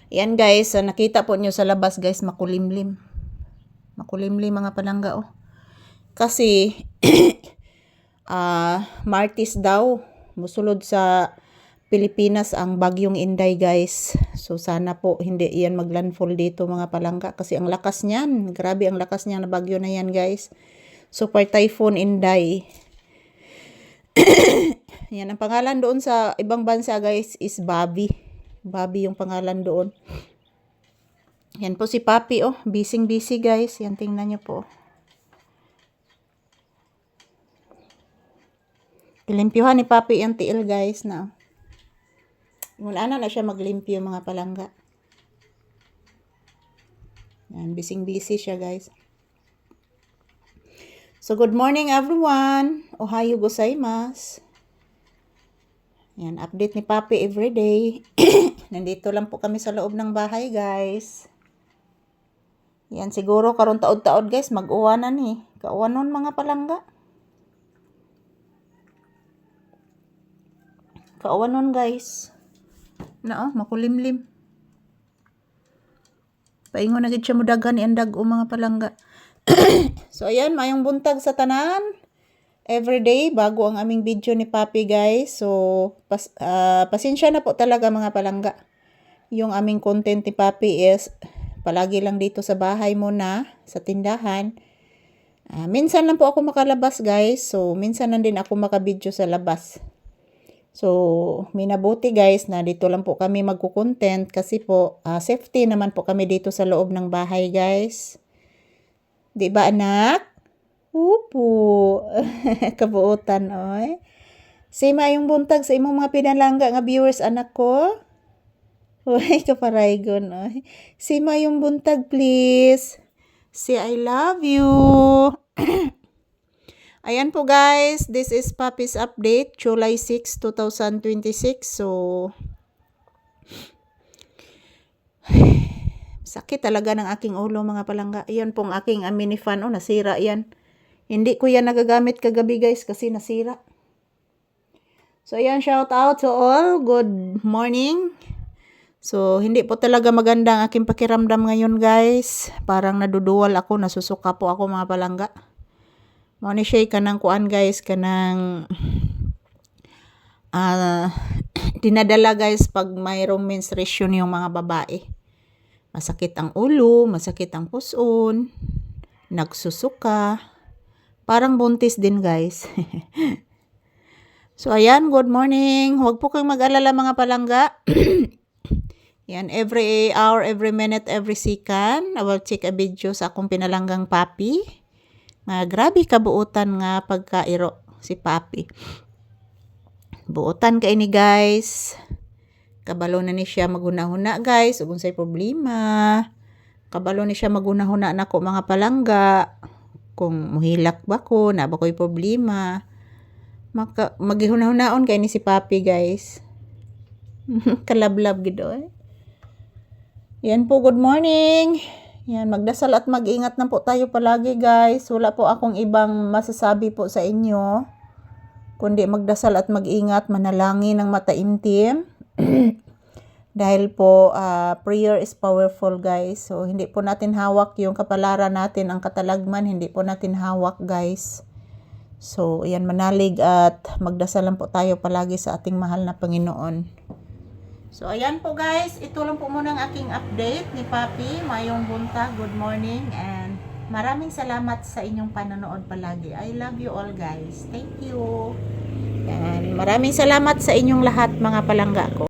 Yan guys, nakita po nyo sa labas guys, makulimlim. Makulimlim mga palangga oh. Kasi Martis daw musulod sa Pilipinas ang bagyong Inday guys. So sana po hindi yan maglandfall dito mga palangga kasi ang lakas niyan. Grabe ang lakas niya na bagyo na yan guys. Super Typhoon Inday. Yan ang pangalan doon sa ibang bansa guys is Bobby. Bobby yung pangalan doon. Yan po si Papi oh. Busy guys. Yan tingnan nyo po. Ilimpyuhan ni Papi yung tiil guys na. Wala na siya maglimpyo mga palangga. Yan, busy siya guys. So good morning everyone. Ohayo gozaimasu. Yan, update ni Papi everyday. Nandito lang po kami sa loob ng bahay guys. Yan, siguro karon taod-taod guys, mag-uwanan eh. Kauwanon mga palangga. Kauwanon guys. Na makulimlim. Paingon na gid siya mudagan iandag o mga palangga. So ayan, mayong buntag sa tanan. Everyday bago ang aming video ni Papi guys. So pasensya na po talaga mga palangga. Yung aming content ni Papi is palagi lang dito sa bahay muna, sa tindahan. Minsan lang po ako makalabas guys. So minsan lang din ako makabidyo sa labas. So, minabuti guys na dito lang po kami magko-content kasi po safety naman po kami dito sa loob ng bahay guys. 'Di ba anak? Upo. Kabuutan oy. Sima yung buntag sa imong mga pinalangga nga viewers anak ko. Uy, kaparaygon oy. Sima yung buntag please. Say I love you. Ayan po guys, this is Papi's update, July 6, 2026. So, sakit talaga ng aking ulo mga palangga. Ayan pong aking mini fan, nasira yan. Hindi ko yan nagagamit kagabi guys kasi nasira. So, ayan, shout out to all. Good morning. So, hindi po talaga maganda ang aking pakiramdam ngayon guys. Parang naduduwal ako, nasusuka po ako mga palangga. Mo ni siya kanang kuan guys kanang dinadala guys pag mayroong menstruation yung mga babae. Masakit ang ulo, masakit ang puson, nagsusuka, parang buntis din guys. So ayan, good morning. Huwag po kayong mag-alala mga palangga. Yan, every hour, every minute, every second, I will check a video sa akong pinalanggang Papi. Grabe kabuutan nga pagkairo si Papi. Buutan kay ni guys. Kabalo na ni siya magunahuna guys. Ug unsay problema. Kabalo ni siya magunahuna nako mga palangga. Kung muhilak ba ko, na ba ko'y problema. Maghihuna-hunaon kay ni si Papi guys. Kalablab gid oy. Yan po, good morning. Yan, magdasal at mag-ingat na po tayo palagi guys. Wala po akong ibang masasabi po sa inyo. Kundi magdasal at mag-ingat, manalangin ng mataimtim. Dahil po, prayer is powerful guys. So, hindi po natin hawak yung kapalaran natin, ang katalagman, hindi po natin hawak guys. So, yan, manalig at magdasal lang po tayo palagi sa ating mahal na Panginoon. So, ayan po guys. Ito lang po muna ang aking update ni Papi. Mayong buntag. Good morning. And maraming salamat sa inyong panonood palagi. I love you all guys. Thank you. And maraming salamat sa inyong lahat mga palangga ko.